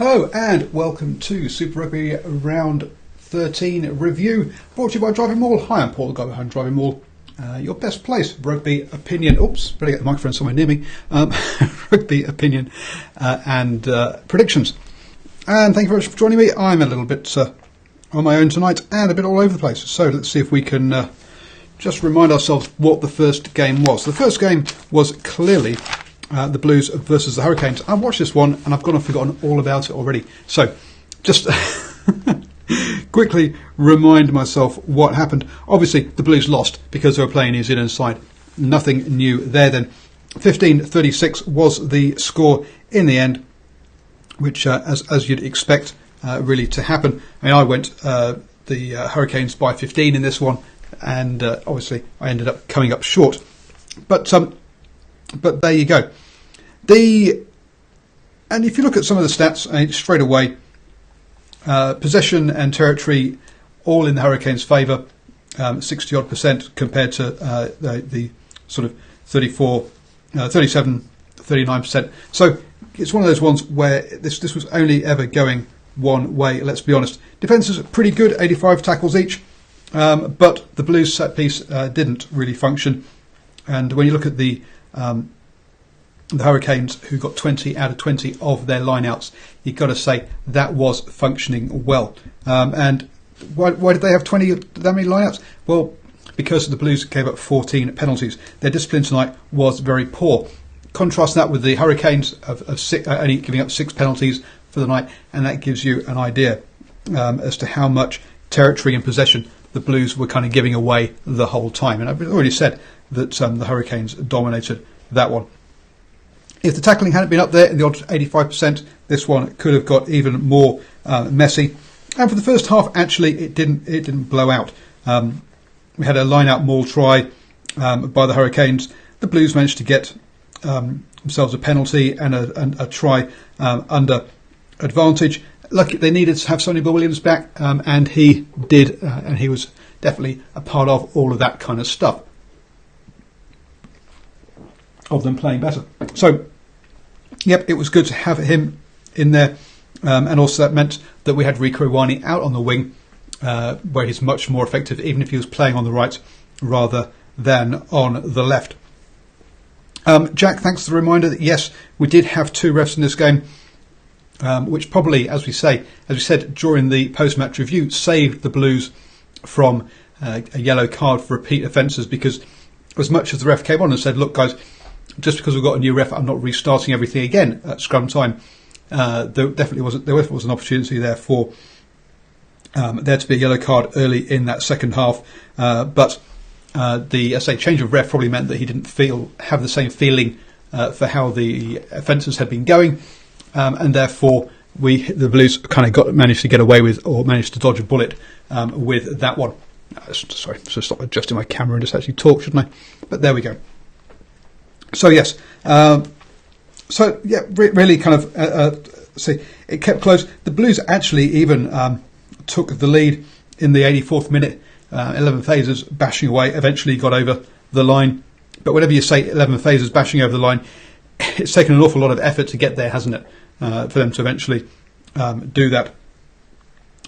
Hello and welcome to Super Rugby Round 13 review, brought to you by DrivingMaul. Hi, I'm Paul, the guy behind DrivingMaul, your best place for rugby opinion. Oops, better get the microphone somewhere near me. Rugby opinion and predictions. And thank you very much for joining me. I'm a little bit on my own tonight and a bit all over the place. So let's see if we can just remind ourselves what the first game was. The first game was clearly the Blues versus the Hurricanes. I watched this one and I've gone and forgotten all about it already. So just quickly remind myself what happened. Obviously the Blues lost because they were playing New Zealand side. Nothing new there then. 15-36 was the score in the end, which as you'd expect really to happen. I mean, I went the Hurricanes by 15 in this one, and obviously I ended up coming up short. But there you go. And if you look at some of the stats, straight away, possession and territory all in the Hurricanes' favour, 60-odd% compared to the sort of 37, 39%. So it's one of those ones where this was only ever going one way, let's be honest. Defence is pretty good, 85 tackles each, but the Blues set piece didn't really function. And when you look at the Hurricanes, who got 20 out of 20 of their lineouts, you've got to say that was functioning well. And why did they have 20 that many lineouts? Well, because the Blues gave up 14 penalties. Their discipline tonight was very poor. Contrast that with the Hurricanes of only giving up 6 penalties for the night, and that gives you an idea as to how much territory and possession the Blues were kind of giving away the whole time. And I've already said that the Hurricanes dominated that one. If the tackling hadn't been up there in the odd 85%, this one could have got even more messy. And for the first half, actually, it didn't blow out. We had a line-out maul try by the Hurricanes. The Blues managed to get themselves a penalty and a try under advantage. Lucky they needed to have Sonny Bill Williams back, and he did, and he was definitely a part of all of that kind of stuff, of them playing better. So, yep, it was good to have him in there, and also that meant that we had Rieko Ioane out on the wing, where he's much more effective, even if he was playing on the right rather than on the left. Jack, thanks for the reminder that yes, we did have 2 refs in this game, which probably, as we said during the post-match review, saved the Blues from a yellow card for repeat offences, because as much as the ref came on and said, look guys, just because we've got a new ref, I'm not restarting everything again at scrum time. There was an opportunity there for there to be a yellow card early in that second half, but the change of ref probably meant that he didn't have the same feeling for how the offences had been going, and therefore the Blues kind of managed to get away with, or managed to dodge a bullet with that one. Sorry, so stop adjusting my camera and just actually talk, shouldn't I? But there we go. So yes, really kind of see, it kept close. The Blues actually even took the lead in the 84th minute. 11 phases bashing away, eventually got over the line. But whenever you say 11 phases bashing over the line, it's taken an awful lot of effort to get there, hasn't it? For them to eventually do that.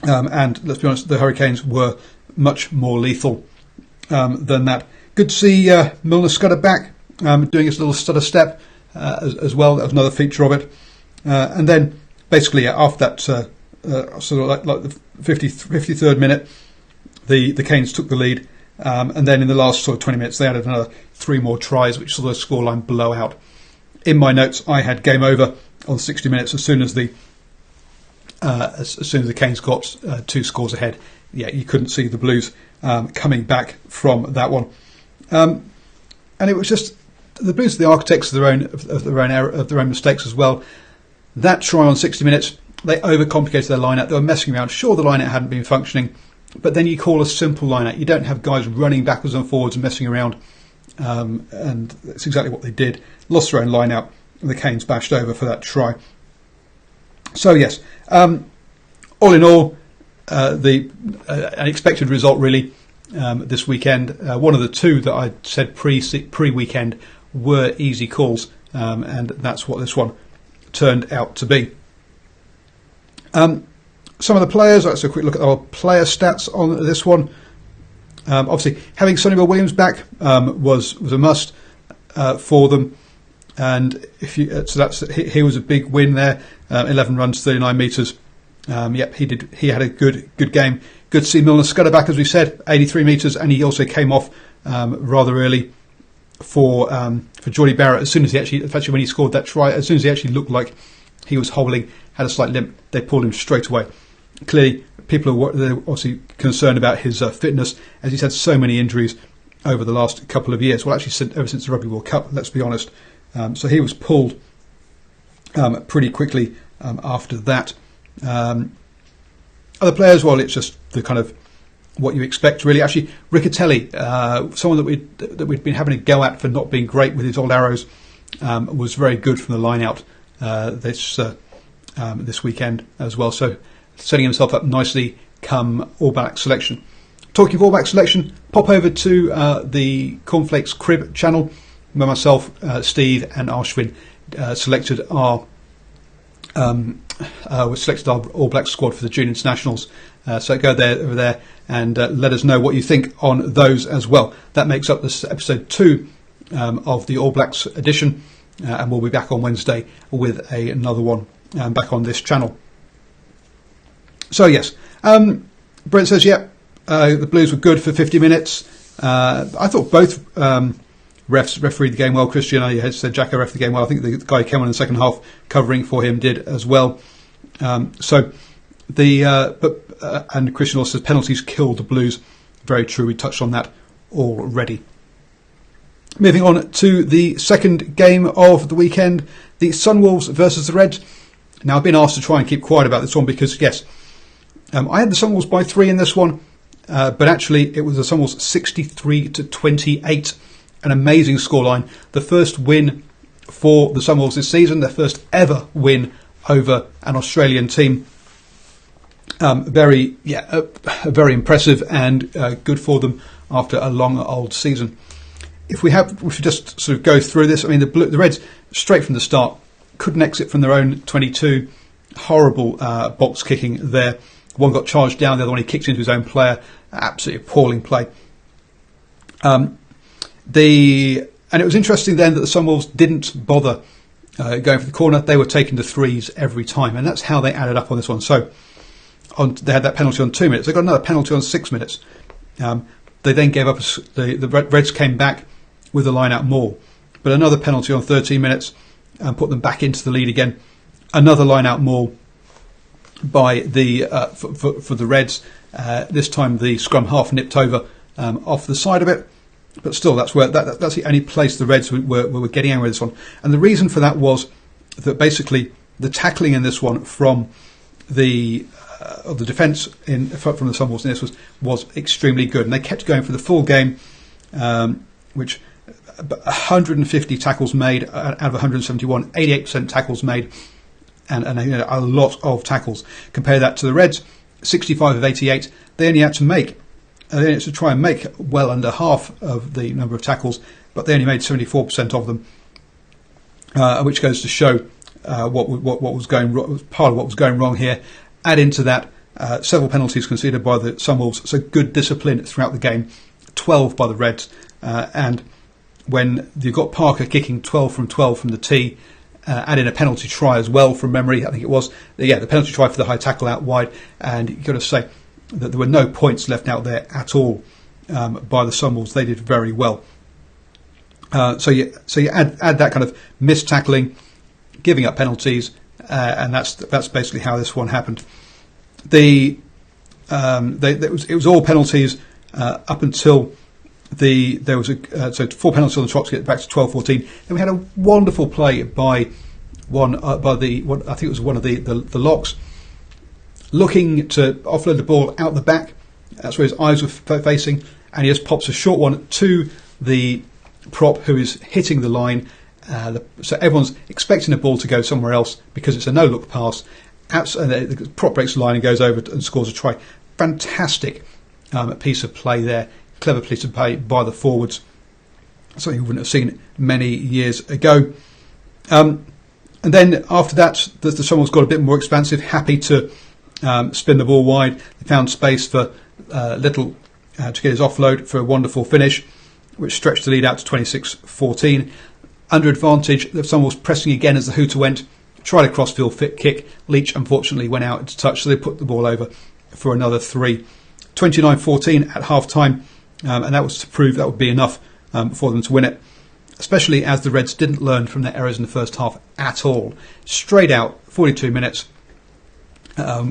And let's be honest, the Hurricanes were much more lethal than that. Good to see Milner Scudder back, doing his little stutter step as well. That was another feature of it. And then basically after that, sort of like the 53rd minute, the Canes took the lead, and then in the last sort of 20 minutes they added another 3 more tries, which saw the scoreline blow out. In my notes, I had game over on 60 minutes as soon as the Canes got 2 scores ahead. Yeah, you couldn't see the Blues coming back from that one, and it was just the Blues are the architects of their own mistakes as well. That try on 60 minutes, they overcomplicated their lineup. They were messing around. Sure, the lineup hadn't been functioning, but then you call a simple lineup. You don't have guys running backwards and forwards and messing around, and that's exactly what they did. Lost their own lineup, and the Canes bashed over for that try. So yes, all in all, an expected result really this weekend. One of the 2 that I said pre-weekend were easy calls, and that's what this one turned out to be. Some of the players, let's have a quick look at our player stats on this one. Obviously, having Sonny Bill Williams back was a must for them, and he was a big win there. 11 runs, 39 metres. He had a good game. Good to see Milner Scudder back, as we said, 83 metres, and he also came off rather early for Jordi Barrett. As soon as when he scored that try, as soon as he actually looked like he was hobbling, had a slight limp, they pulled him straight away. Clearly, people are obviously concerned about his fitness, as he's had so many injuries over the last couple of years. Well, actually, ever since the Rugby World Cup, let's be honest. So he was pulled pretty quickly after that. Other players, well, it's just the kind of what you expect, really. Actually, Riccatelli, someone that we'd been having a go at for not being great with his old arrows, was very good from the line out this weekend as well. So setting himself up nicely come All Black selection. Talking of All Black selection, pop over to the Cornflakes Crib channel, where myself, Steve, and Ashwin selected our All Black squad for the June Internationals. So go over there and let us know what you think on those as well. That makes up this episode 2 of the All Blacks edition, and we'll be back on Wednesday with another one back on this channel. So yes, Brent says, the Blues were good for 50 minutes. I thought both refs refereed the game well. Christian, I had said Jacko ref the game well. I think the guy who came on in the second half covering for him did as well. And Christian also says penalties killed the Blues. Very true. We touched on that already. Moving on to the second game of the weekend, the Sunwolves versus the Reds. Now, I've been asked to try and keep quiet about this one because, yes, I had the Sunwolves by 3 in this one, but actually it was the Sunwolves 63-28, an amazing scoreline. The first win for the Sunwolves this season, their first ever win over an Australian team. Very impressive and good for them after a long old season. If we just sort of go through this, I mean, the Reds straight from the start couldn't exit from their own 22. Horrible box kicking there. One got charged down, the other one he kicked into his own player. Absolutely appalling play. And it was interesting then that the Sunwolves didn't bother going for the corner. They were taking the threes every time, and that's how they added up on this one. So they had that penalty on 2 minutes. They got another penalty on 6 minutes. They then gave up. The Reds came back with a line-out maul, but another penalty on 13 minutes and put them back into the lead again. Another line-out maul by the for the Reds. This time the scrum half nipped over off the side of it, but still that's the only place the Reds were getting angry with this one. And the reason for that was that basically the tackling in this one from the defence from the Sunwolves in this was extremely good, and they kept going for the full game, which 150 tackles made out of 171, 88% tackles made, and a lot of tackles. Compare that to the Reds, 65 of 88. They only had to try and make well under half of the number of tackles, but they only made 74% of them, which goes to show what was going wrong. Part of what was going wrong here. Add into that several penalties conceded by the Sunwolves, so good discipline throughout the game. 12 by the Reds, and when you've got Parker kicking 12 from the tee, add in a penalty try as well from memory, I think it was. The penalty try for the high tackle out wide, and you've got to say that there were no points left out there at all by the Sunwolves. They did very well. So you add that kind of missed tackling, giving up penalties, and that's basically how this one happened. It was all penalties up until there was 4 penalties on the trot to get back to 12-14. Then we had a wonderful play by I think it was one of the locks, looking to offload the ball out the back. That's where his eyes were facing, and he just pops a short one to the prop who is hitting the line. So everyone's expecting the ball to go somewhere else because it's a no-look pass. And the prop breaks the line and goes over and scores a try. Fantastic piece of play there. Clever piece of play by the forwards. Something we wouldn't have seen many years ago. And then after that, the Sunwolves got a bit more expansive, happy to spin the ball wide. They found space for Little to get his offload for a wonderful finish, which stretched the lead out to 26-14. Under advantage, the Sunwolves pressing again as the hooter went, tried a crossfield fit kick. Leach unfortunately went out into touch, so they put the ball over for another 3. 29-14 at half time, and that was to prove that would be enough for them to win it, especially as the Reds didn't learn from their errors in the first half at all. Straight out, 42 minutes,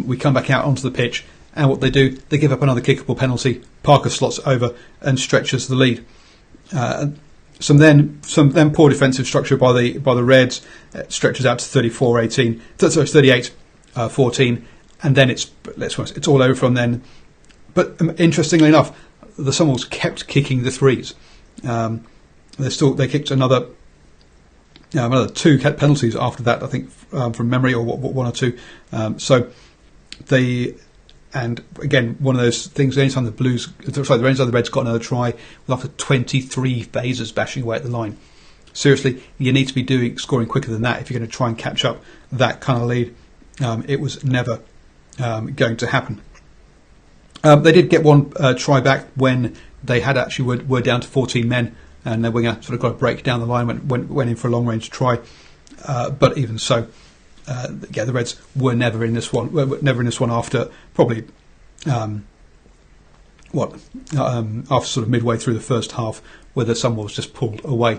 we come back out onto the pitch, and what they do, they give up another kickable penalty. Parker slots over and stretches the lead. Some then poor defensive structure by the Reds stretches out to 38-14, and then it's all over from then. But interestingly enough, the Sunwolves kept kicking the threes. They kicked another 2 penalties after that, I think, from memory, or one or 2. And again, one of those things. Anytime the Reds got another try, after 23 phasers bashing away at the line. Seriously, you need to be scoring quicker than that if you're going to try and catch up that kind of lead. It was never going to happen. They did get one try back when they had actually were down to 14 men, and their winger sort of got a break down the line, went in for a long range try. But even so, the Reds were never in this one. After probably after sort of midway through the first half, where the Sunwolves just pulled away.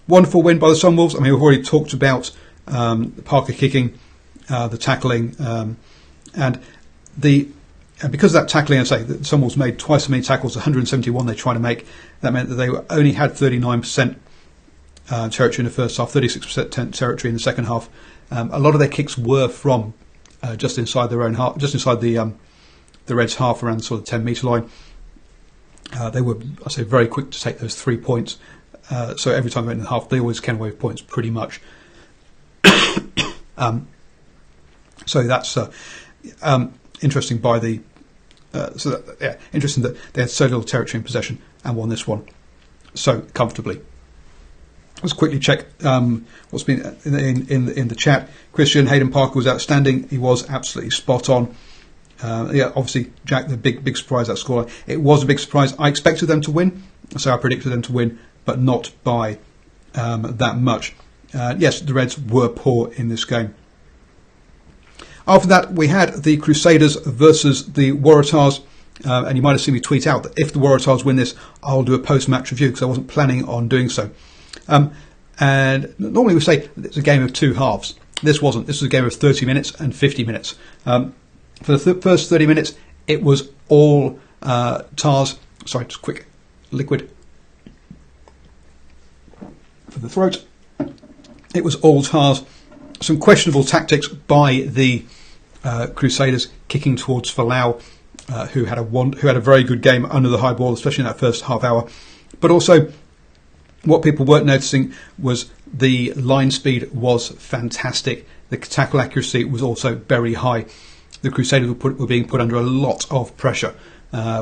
Wonderful win by the Sunwolves. I mean, we've already talked about Parker kicking, the tackling, and because of that tackling, I say the Sunwolves made twice as many tackles, 171 they tried to make. That meant that they only had 39% territory in the first half, 36% territory in the second half. A lot of their kicks were from just inside their own half, just inside the Reds' half, around sort of 10-metre line. They were, I say, very quick to take those 3 points. So every time they went in the half, they always came away with points, pretty much. So that's interesting. Interesting that they had so little territory in possession and won this one so comfortably. Let's quickly check what's been in the chat. Christian, Hayden Parker was outstanding. He was absolutely spot on. Obviously, Jack, the big surprise, that scoreline. It was a big surprise. I expected them to win, so I predicted them to win, but not by that much. Yes, the Reds were poor in this game. After that, we had the Crusaders versus the Waratahs. And you might have seen me tweet out that if the Waratahs win this, I'll do a post-match review, because I wasn't planning on doing so. And normally we say it's a game of 2 halves. This wasn't. This was a game of 30 minutes and 50 minutes. For the first 30 minutes, it was all Tars. Sorry, just quick liquid for the throat. It was all Tars. Some questionable tactics by the Crusaders, kicking towards Falau, who had a very good game under the high ball, especially in that first half hour. But also, what people weren't noticing was the line speed was fantastic. The tackle accuracy was also very high. The Crusaders were being put under a lot of pressure,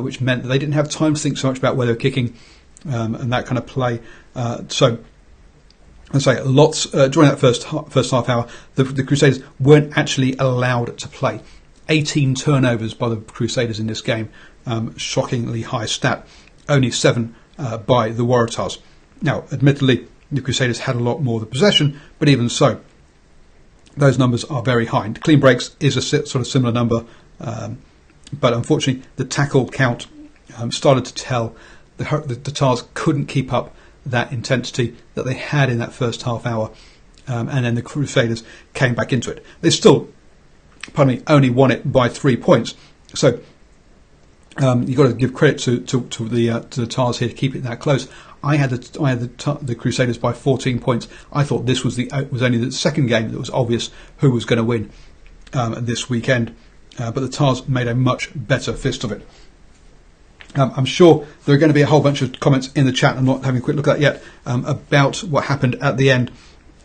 which meant that they didn't have time to think so much about where they were kicking and that kind of play. So, I say lots during that first half hour. The Crusaders weren't actually allowed to play. 18 turnovers by the Crusaders in this game, shockingly high stat. Only 7 by the Waratahs. Now, admittedly, the Crusaders had a lot more of the possession, but even so, those numbers are very high. And clean breaks is a sort of similar number, but unfortunately, the tackle count started to tell. The Tars couldn't keep up that intensity that they had in that first half hour, and then the Crusaders came back into it. They still, only won it by 3 points. So you've got to give credit to the Tars here to keep it that close. I had the Crusaders by 14 points. I thought this was only the second game that was obvious who was going to win this weekend, but the Tars made a much better fist of it. I'm sure there are going to be a whole bunch of comments in the chat. I'm not having a quick look at that yet about what happened at the end,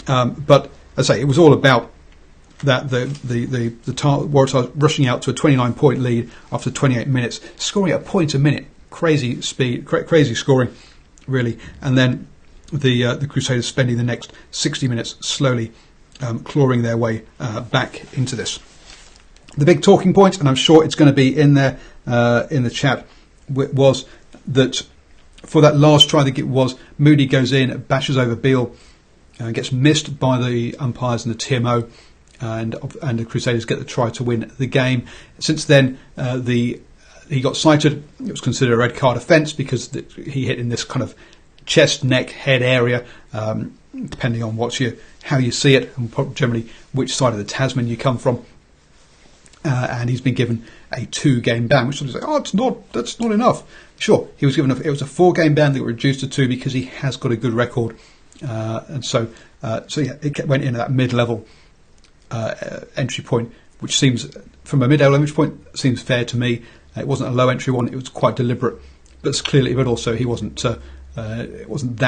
but as I say, it was all about that the Waratahs rushing out to a 29-point lead after 28 minutes, scoring a point a minute. Crazy speed, crazy scoring, really. And then the Crusaders spending the next 60 minutes slowly clawing their way back into this. The big talking point, and I'm sure it's going to be in there in the chat, was that for that last try, I think it was, Moody goes in, bashes over Beale, gets missed by the umpires and the TMO, and the Crusaders get the try to win the game. Since then, he got cited. It was considered a red card offence because he hit in this kind of chest, neck, head area, depending on how you see it, and generally which side of the Tasman you come from. And he's been given a 2-game ban, which sort of say, that's not enough. Sure, he was given it was a 4-game ban that got reduced to 2 because he has got a good record, and so it went in at that mid-level entry point, which seems, from a mid-level entry point, seems fair to me. It wasn't a low entry one; it was quite deliberate, but also he wasn't wasn't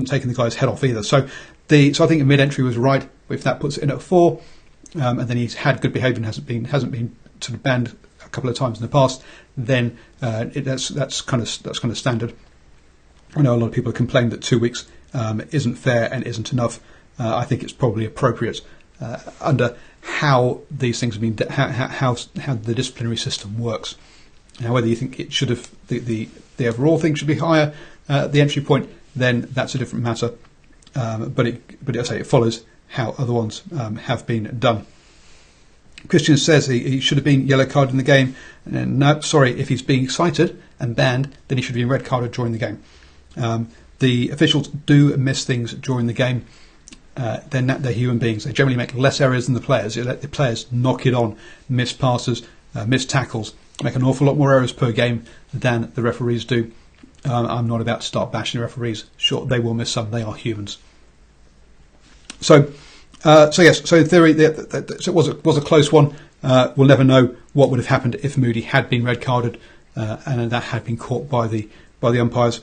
taking the guy's head off either. So I think a mid-entry was right. If that puts it in at 4. And then he's had good behaviour and hasn't been sort of banned a couple of times in the past, then that's kind of standard. I know a lot of people have complained that 2 weeks isn't fair and isn't enough. I think it's probably appropriate under how these things have been, how the disciplinary system works. Now, whether you think it should have the overall thing should be higher at the entry point, then that's a different matter. But I say it follows how other ones have been done. Christian says he should have been yellow carded in the game. And no, sorry, if he's being cited and banned, then he should have been red carded during the game. The officials do miss things during the game. They're human beings. They generally make less errors than the players. They let the players knock it on, miss passes, miss tackles, make an awful lot more errors per game than the referees do. I'm not about to start bashing the referees. Sure, they will miss some. They are humans. So yes. So in theory, it was a close one. We'll never know what would have happened if Moody had been red carded, and that had been caught by the umpires.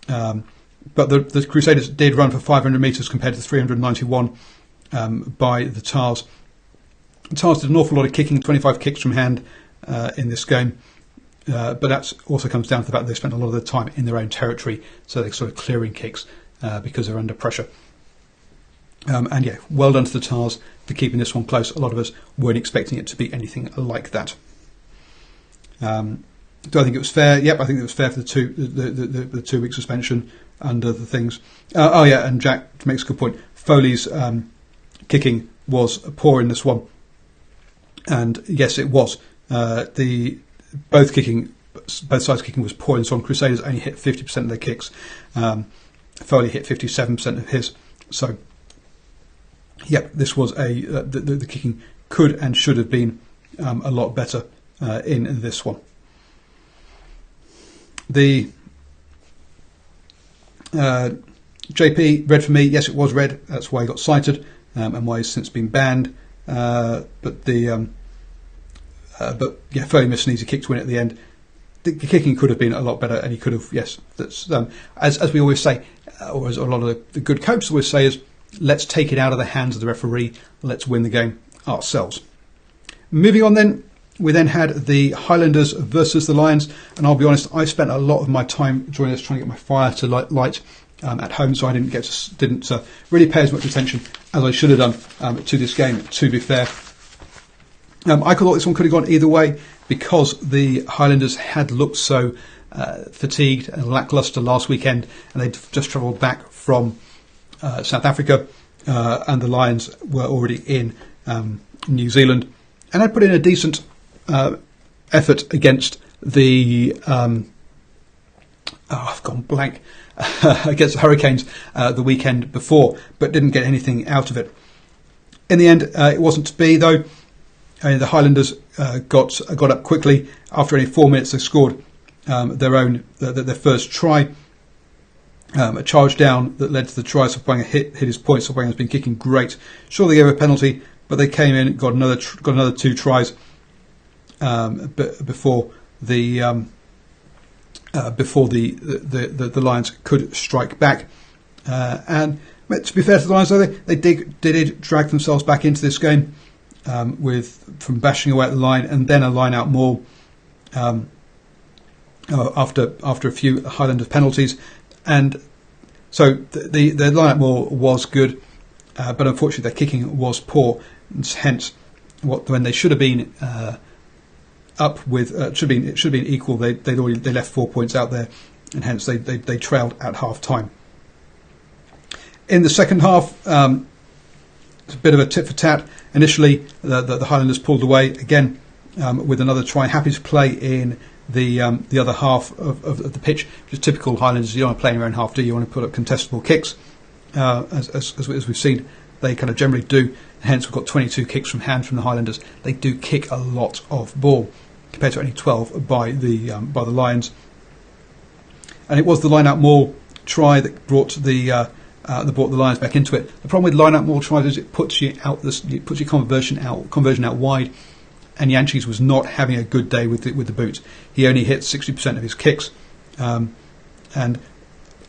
But the Crusaders did run for 500 metres compared to 391 by the Tars. The Tars did an awful lot of kicking, 25 kicks from hand in this game. But that also comes down to the fact that they spent a lot of their time in their own territory, so they're sort of clearing kicks because they're under pressure. And yeah, well done to the Tars for keeping this one close. A lot of us weren't expecting it to be anything like that. Do I think it was fair? Yep, I think it was fair for the 2 week suspension under the things. And Jack makes a good point. Foley's kicking was poor in this one, and yes, it was. Both sides kicking was poor, and so on. Crusaders only hit 50% of their kicks. Foley hit 57% of his. So, yep, this was the kicking could and should have been a lot better in this one. The JP, red for me. Yes, it was red. That's why he got cited and why he's since been banned. But yeah, Foley missed an easy kick to win at the end. The kicking could have been a lot better, and he could have. Yes, that's as we always say, or as a lot of the good coaches always say, is let's take it out of the hands of the referee. Let's win the game ourselves. Moving on, then we then had the Highlanders versus the Lions, and I'll be honest, I spent a lot of my time during this trying to get my fire to light at home, so I didn't really pay as much attention as I should have done to this game. To be fair. I thought this one could have gone either way because the Highlanders had looked so fatigued and lacklustre last weekend, and they'd just travelled back from South Africa, and the Lions were already in New Zealand, and had put in a decent effort against the I've gone blank against the Hurricanes the weekend before, but didn't get anything out of it. In the end, it wasn't to be though. The Highlanders got up quickly. After only 4 minutes, they scored their first try. A charge down that led to the try. Sopwanga hit his point. Sopwanga's been kicking great. Sure, they gave a penalty, but they came in, got another 2 tries before the Lions could strike back. And to be fair to the Lions, though, they did drag themselves back into this game. From bashing away at the line and then a line out maul after a few Highlanders penalties, and so the line out maul was good, but unfortunately their kicking was poor, and hence when they should have been up with it should have been equal. They left 4 points out there, and hence they trailed at half time. In the second half, it's a bit of a tit for tat. Initially, the Highlanders pulled away again with another try. Happy to play in the other half of the pitch, which is typical Highlanders. You don't want to play in your own half, do you? You want to put up contestable kicks, as we've seen. They kind of generally do. Hence, we've got 22 kicks from hand from the Highlanders. They do kick a lot of ball compared to only 12 by the Lions. And it was the line-out maul try that brought the Lions back into it. The problem with line-out maul tries is it puts you out. It puts your conversion out wide. And Yanchis was not having a good day with the boot. He only hit 60% of his kicks, and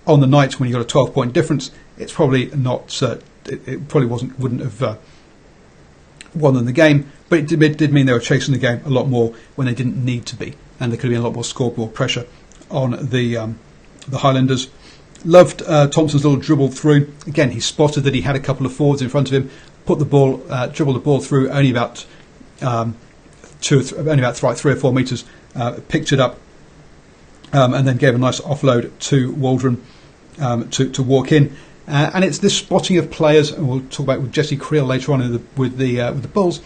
on the night when you got a 12-point difference, it's probably not. It probably wouldn't have won them the game, but it did mean they were chasing the game a lot more when they didn't need to be, and there could have been a lot more scoreboard pressure on the Highlanders. Loved Thompson's little dribble through. Again, he spotted that he had a couple of forwards in front of him, dribbled the ball through only about 3 or 4 metres, picked it up, and then gave a nice offload to Waldron to walk in. And it's this spotting of players, and we'll talk about with Jesse Creel later on with the Bulls.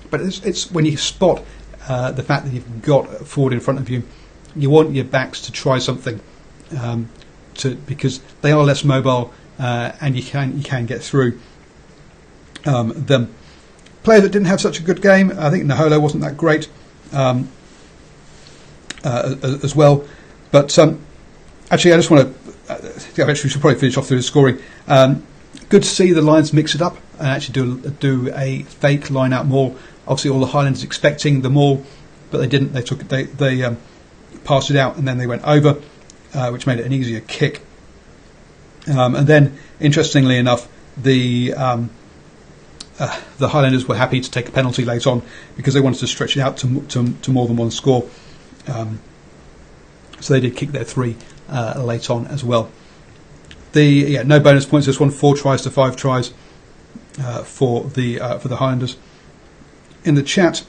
But it's when you spot the fact that you've got a forward in front of you, you want your backs to try something, because they are less mobile, and you can get through them. Player that didn't have such a good game, I think Naholo wasn't that great as well. But actually, I just want to. We should probably finish off through the scoring. Good to see the Lions mix it up and actually do a fake line-out maul. Obviously, all the Highlanders expecting the maul, but they didn't. They passed it out and then they went over, which made it an easier kick. And then, interestingly enough, the Highlanders were happy to take a penalty late on because they wanted to stretch it out to more than one score. So they did kick their 3 late on as well. No bonus points this one. 4 tries to 5 tries for the Highlanders. In the chat,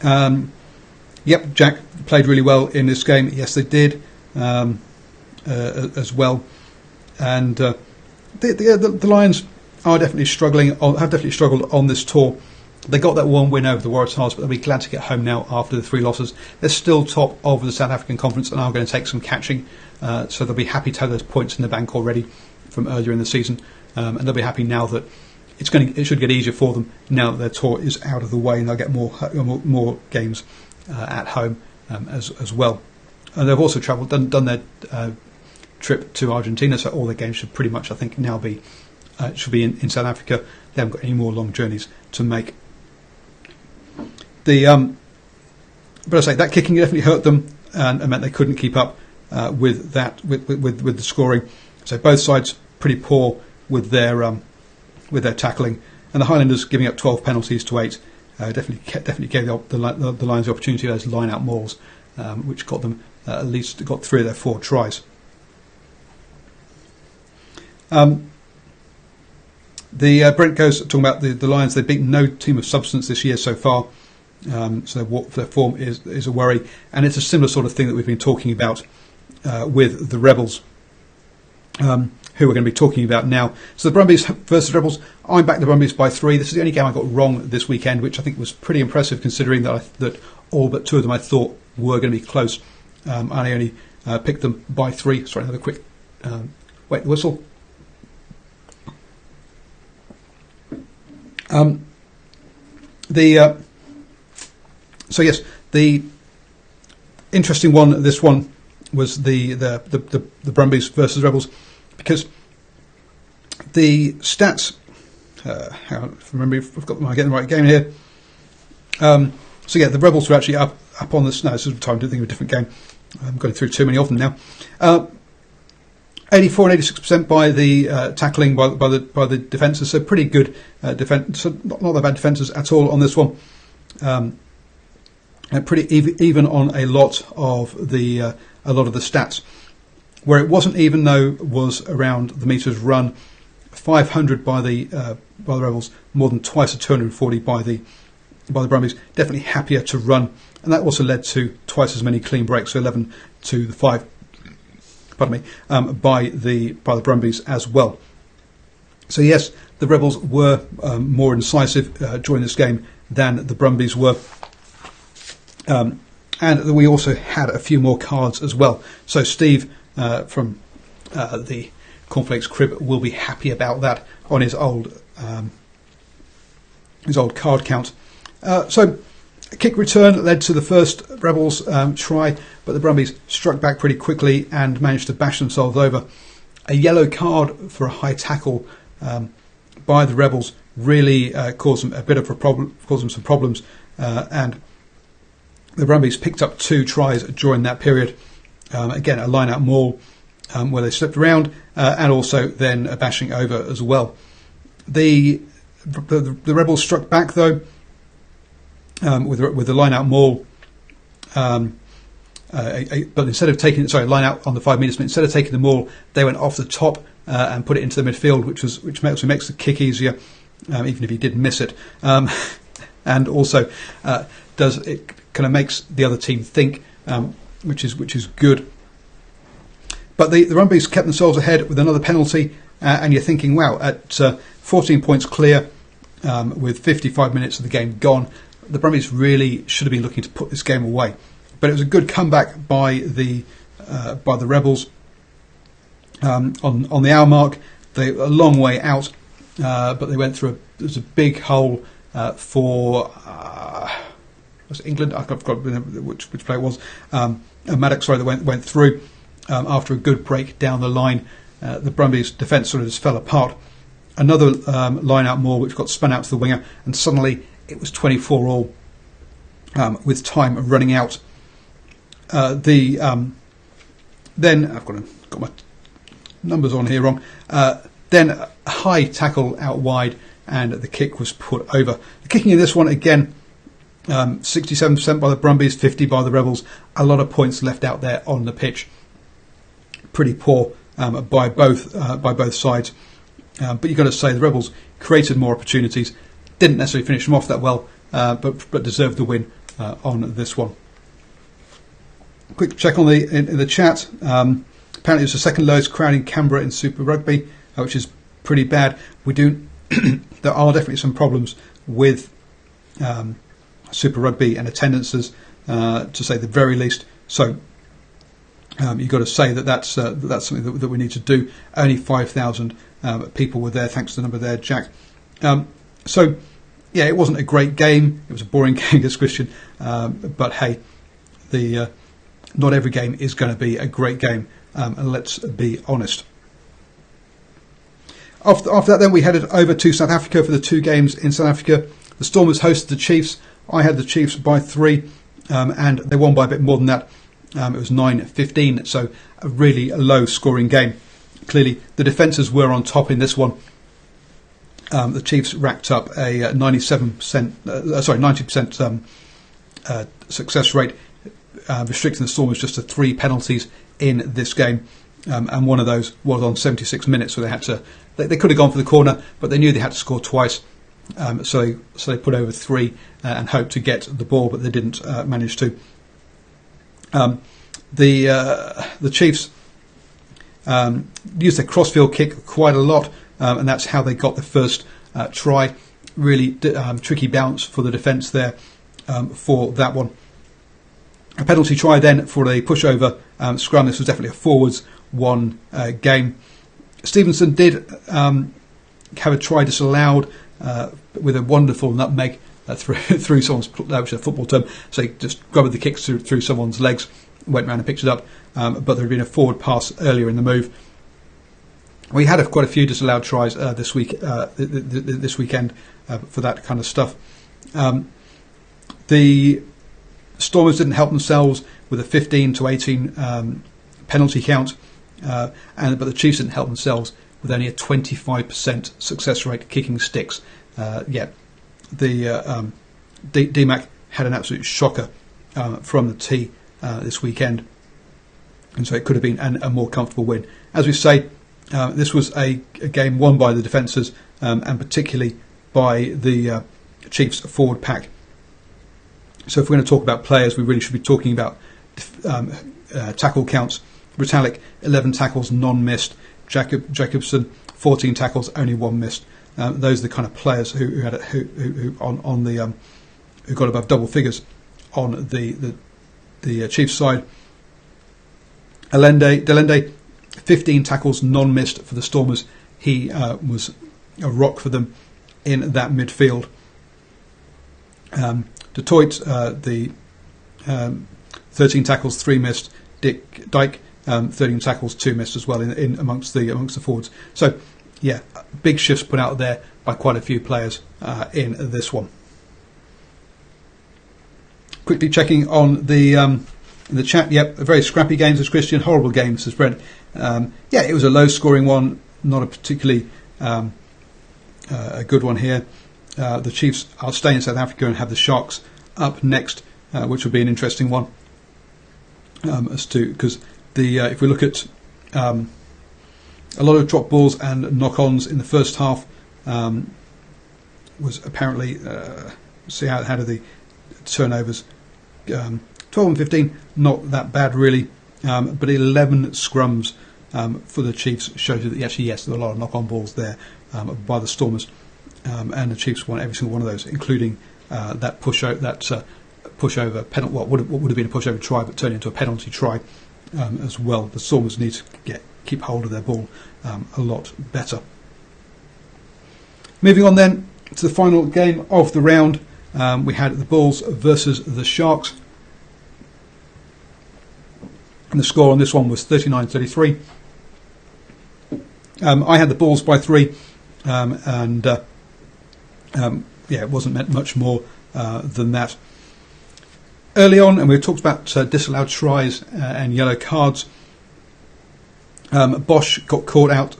Jack played really well in this game. Yes, they did as well. And the Lions are definitely struggling. Have definitely struggled on this tour. They got that one win over the Waratahs, but they'll be glad to get home now after the 3 losses. They're still top of the South African Conference and are going to take some catching. So they'll be happy to have those points in the bank already from earlier in the season. And they'll be happy now that it should get easier for them now that their tour is out of the way, and they'll get more games at home as well. And they've also done their trip to Argentina, so all their games should pretty much, I think, now be in South Africa. They haven't got any more long journeys to make. But I say that kicking definitely hurt them and meant they couldn't keep up with the scoring. So both sides pretty poor with their tackling, and the Highlanders giving up 12 penalties to 8 definitely gave the Lions the opportunity of those line-out mauls, which got them at least 3 of their 4 tries. Brent goes talking about the Lions. They've beaten no team of substance this year so far, so their form is a worry, and it's a similar sort of thing that we've been talking about with the Rebels, who we're going to be talking about now. So the Brumbies versus Rebels. I'm back the Brumbies by 3. This is the only game I got wrong this weekend, which I think was pretty impressive considering that all but 2 of them I thought were going to be close. I only picked them by 3. Sorry, another quick wait the whistle. So yes, the interesting one. This one was the Brumbies versus Rebels, because the stats. Hang on, remember if I've got am I getting the right game here? So yeah, the Rebels were actually up on this. No, this is the time to think of a different game. I'm going through too many of them now. 84 and 86% by the tackling by the defences, so pretty good defence. So not that bad defences at all on this one. And pretty even on a lot of the stats. Where it wasn't even though was around the metres run 500 by the Rebels, more than twice the 240 by the Brumbies. Definitely happier to run, and that also led to twice as many clean breaks, so 11 to the 5. Pardon me, by the Brumbies as well. So yes, the Rebels were more incisive during this game than the Brumbies were. And we also had a few more cards as well. So Steve from the Cornflakes Crib will be happy about that on his old card count. So a kick return led to the first Rebels try, but the Brumbies struck back pretty quickly and managed to bash themselves over. A yellow card for a high tackle by the Rebels really caused them a bit of a problem, caused them some problems, and the Brumbies picked up 2 tries during that period. Again, a line-out maul where they slipped around, and also then a bashing over as well. The Rebels struck back though with the line-out maul, but instead of taking line out on the 5 metres, but instead of taking the maul, they went off the top and put it into the midfield, which makes the kick easier, even if he did miss it, and also does it kind of makes the other team think, which is good. But the Brumbies kept themselves ahead with another penalty, and you're thinking, wow, at 14 points clear, with 55 minutes of the game gone, the Brumbies really should have been looking to put this game away. But it was a good comeback by the Rebels. On the hour mark, they were a long way out, but they went through there was a big hole for was it England? I forgot which player it was. Maddox, sorry, that went through after a good break down the line. The Brumbies' defence sort of just fell apart. Another line-out maul which got spun out to the winger, and suddenly it was 24 all with time running out. Then I've got my numbers on here wrong. Then a high tackle out wide, and the kick was put over. The kicking in this one again, 67% by the Brumbies, 50 by the Rebels. A lot of points left out there on the pitch. Pretty poor by both sides. But you've got to say the Rebels created more opportunities, didn't necessarily finish them off that well, but deserved the win on this one. Quick check on in the chat. Apparently it was the second lowest crowd in Canberra in Super Rugby, which is pretty bad. There are definitely some problems with Super Rugby and attendances, to say the very least. So you've got to say that's something that we need to do. Only 5,000 people were there, thanks to the number there, Jack. So yeah, it wasn't a great game. It was a boring game, this Christian. But hey, not every game is going to be a great game, and let's be honest. After that, then we headed over to South Africa for the 2 games in South Africa. The Stormers hosted the Chiefs. I had the Chiefs by 3, and they won by a bit more than that. It was 9-15, so a really low scoring game. Clearly, the defences were on top in this one. The Chiefs racked up a 90% success rate, restricting the Stormers just to 3 penalties in this game, and one of those was on 76 minutes, so they could have gone for the corner, but they knew they had to score twice, so they put over 3 and hoped to get the ball, but they didn't manage to. The Chiefs used their crossfield kick quite a lot, and that's how they got the first try. Really tricky bounce for the defence there for that one. A penalty try then for a pushover scrum. This was definitely a forwards one game. Stevenson did have a try disallowed with a wonderful nutmeg through someone's, which is a football term, so he just grabbed the kicks through someone's legs, went around and picked it up, but there had been a forward pass earlier in the move. We had quite a few disallowed tries this weekend for that kind of stuff. The Stormers didn't help themselves with a 15-18 penalty count, but the Chiefs didn't help themselves with only a 25% success rate kicking sticks. The DMAC had an absolute shocker from the tee this weekend, and so it could have been a more comfortable win. As we say, This was a game won by the defences, and particularly by the Chiefs forward pack. So if we're going to talk about players, we really should be talking about tackle counts. Retallick, 11 tackles, none missed. Jacobson, 14 tackles, only 1 missed. Those are the kind of players who got above double figures on the Chiefs side. Delende, 15 tackles, none missed for the Stormers. He was a rock for them in that midfield. Detroit, 13 tackles, 3 missed. Dyke, 13 tackles, 2 missed as well in amongst the forwards. So, yeah, big shifts put out there by quite a few players in this one. Quickly checking on the chat. Yep, a very scrappy game, says Christian. Horrible game, says Brent. Yeah, it was a low-scoring one, not a particularly a good one here. The Chiefs are staying in South Africa and have the Sharks up next, which will be an interesting one. Because if we look at a lot of drop balls and knock-ons in the first half, was apparently see how did the turnovers 12 and 15, not that bad really, but 11 scrums for the Chiefs shows you that actually yes, there were a lot of knock-on balls there by the Stormers, and the Chiefs won every single one of those, including that pushover penalty. What would have been a pushover try, but turned into a penalty try as well. The Stormers need to keep hold of their ball a lot better. Moving on then to the final game of the round, we had the Bulls versus the Sharks. And the score on this one was 39-33. I had the Bulls by 3, it wasn't meant much more than that. Early on, and we talked about disallowed tries and yellow cards. Bosch got caught out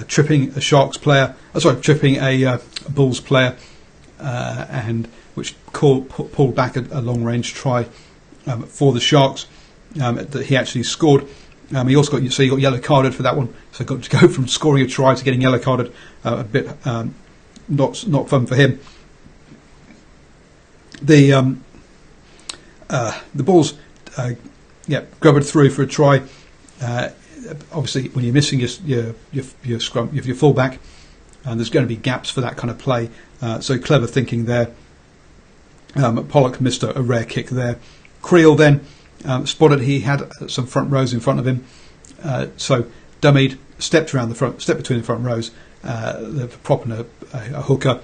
tripping a Sharks player, tripping a Bulls player, and which pulled back a long-range try for the Sharks that he actually scored. He also got yellow carded for that one, so got to go from scoring a try to getting yellow carded. A bit not fun for him. The Bulls grubbered through for a try. Obviously, when you're missing your scrum, your fullback, there's going to be gaps for that kind of play. So clever thinking there. Pollock missed a rare kick there. Creel then spotted he had some front rows in front of him, so dummied, stepped between the front rows, propping a hooker,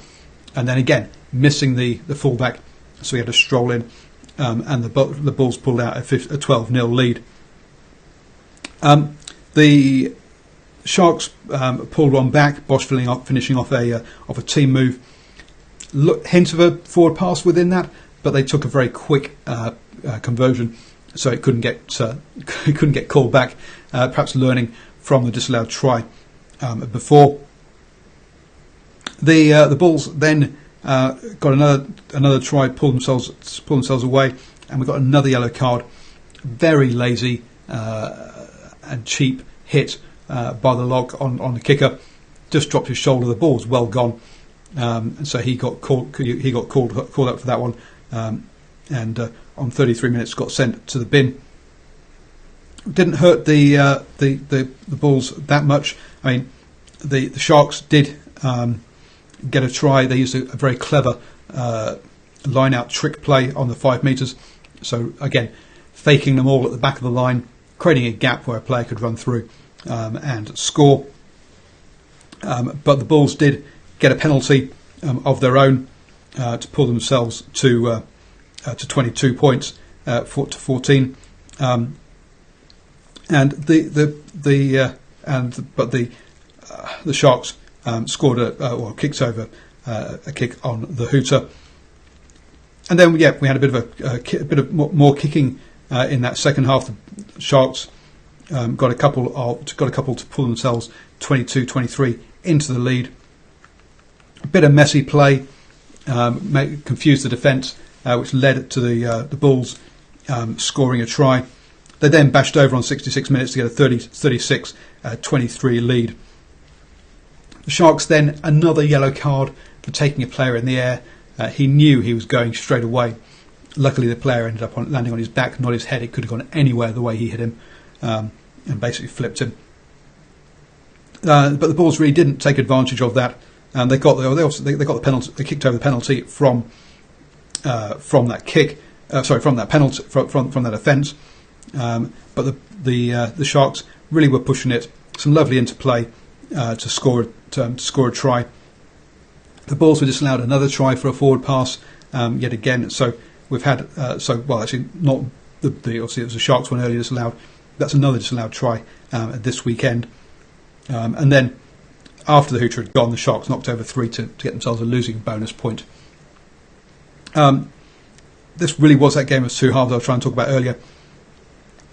and then again missing the fullback, so he had to stroll in, and the Bulls pulled out a 12-0 lead. The Sharks pulled one back. Bosch finishing off a team move. Hint of a forward pass within that, but they took a very quick conversion, so it couldn't get called back. Perhaps learning from the disallowed try before. The Bulls then got another try, pulled themselves away, and we got another yellow card. Very lazy and cheap hit by the lock on the kicker. Just dropped his shoulder. The ball was well gone, and so he got called. He got called up for that one, and on 33 minutes got sent to the bin. Didn't hurt the Bulls that much. I mean, the Sharks did get a try. They used a very clever line-out trick play on the 5 metres. So again, faking them all at the back of the line, creating a gap where a player could run through and score. But the Bulls did get a penalty of their own to pull themselves to 22 points to 14. The Sharks scored kicked over a kick on the hooter, and then we had a bit of more kicking in that second half. The Sharks got a couple to pull themselves 22-23 into the lead. A bit of messy play confused the defence, which led to the Bulls scoring a try. They then bashed over on 66 minutes to get a 36-23 lead. The Sharks then another yellow card for taking a player in the air. He knew he was going straight away. Luckily, the player ended up landing on his back, not his head. It could have gone anywhere the way he hit him, and basically flipped him. But the Bulls really didn't take advantage of that, and they got the penalty. They kicked over the penalty from that kick. From that penalty from that offence. But the Sharks really were pushing it. Some lovely interplay to score a try. The Bulls were disallowed another try for a forward pass yet again. So we've had actually not obviously it was the Sharks one earlier disallowed. That's another disallowed try this weekend. And then after the hooter had gone, the Sharks knocked over 3 to get themselves a losing bonus point. This really was that game of two halves I was trying to talk about earlier.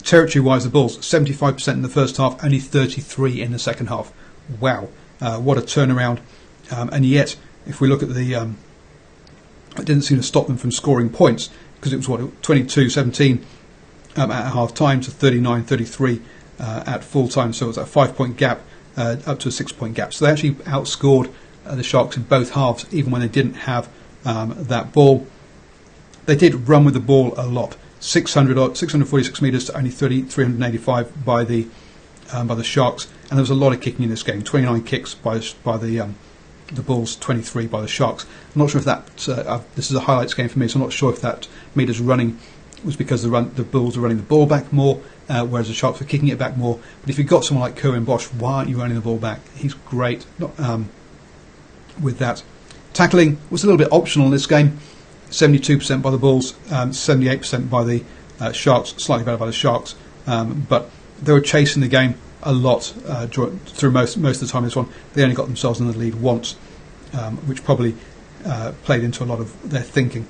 Territory-wise, the Bulls 75% in the first half, only 33% in the second half. Wow, what a turnaround! And yet, if we look at the, it didn't seem to stop them from scoring points, because it was 22-17 at half time to 39-33 at full time. So it was a 5-point gap up to a 6-point gap. So they actually outscored the Sharks in both halves, even when they didn't have that ball. They did run with the ball a lot. 646 metres to only 385 by the Sharks, and there was a lot of kicking in this game. 29 kicks by the Bulls, 23 by the Sharks. I'm not sure if that this is a highlights game for me, so I'm not sure if that metres running was because the Bulls were running the ball back more, whereas the Sharks were kicking it back more. But if you've got someone like Cohen Bosch, why aren't you running the ball back? He's great. With that, tackling was a little bit optional in this game. 72% by the Bulls, 78% by the Sharks, slightly better by the Sharks, but they were chasing the game a lot through most of the time. This one, they only got themselves in the lead once, which probably played into a lot of their thinking.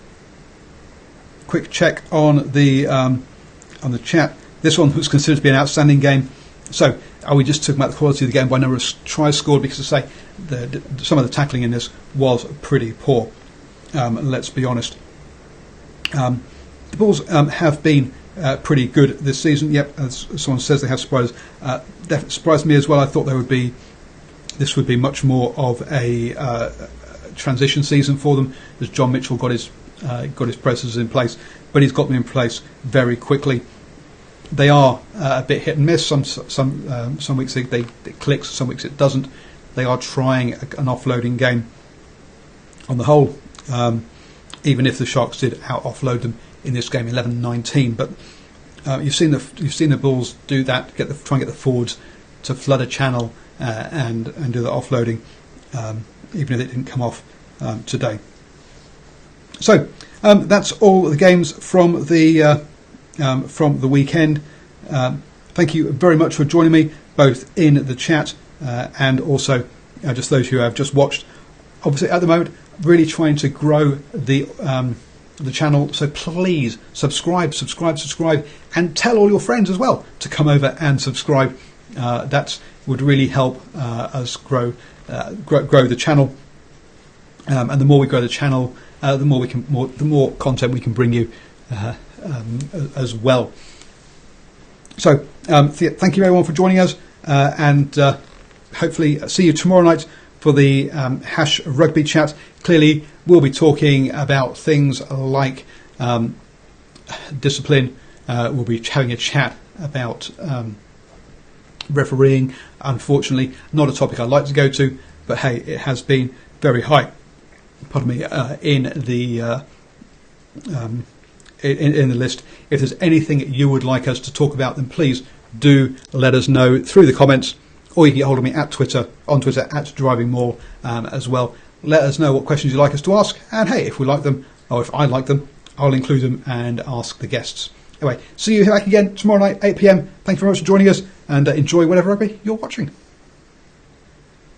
Quick check on the chat. This one was considered to be an outstanding game. So, are we just talking about the quality of the game by number of tries scored? Because, I say, some of the tackling in this was pretty poor. Let's be honest. The Bulls have been pretty good this season. Yep, as someone says, they have surprised. Definitely surprised me as well. I thought this would be much more of a transition season for them, as John Mitchell got his processes in place, but he's got them in place very quickly. They are a bit hit and miss. Some weeks it clicks, some weeks it doesn't. They are trying an offloading game on the whole. Even if the Sharks did out-offload them in this game 11-19, but you've seen the Bulls do that, try and get the forwards to flood a channel and do the offloading, even if it didn't come off today. So that's all the games from the weekend. Thank you very much for joining me, both in the chat and also just those who have just watched. Obviously, at the moment, really trying to grow the channel, so please subscribe, and tell all your friends as well to come over and subscribe. That would really help us grow the channel, and the more we grow the channel, the more content we can bring you as well. So thank you everyone for joining us, and hopefully see you tomorrow night for the Hash Rugby Chat. Clearly, we'll be talking about things like discipline. We'll be having a chat about refereeing. Unfortunately, not a topic I'd like to go to, but hey, it has been very high. Pardon me, in the list. If there's anything you would like us to talk about, then please do let us know through the comments, or you can get hold of me on Twitter at DrivingMaul as well. Let us know what questions you'd like us to ask, and hey, if we like them, or if I like them, I'll include them and ask the guests. Anyway, see you back again tomorrow night, 8 PM. Thank you very much for joining us, and enjoy whatever rugby you're watching.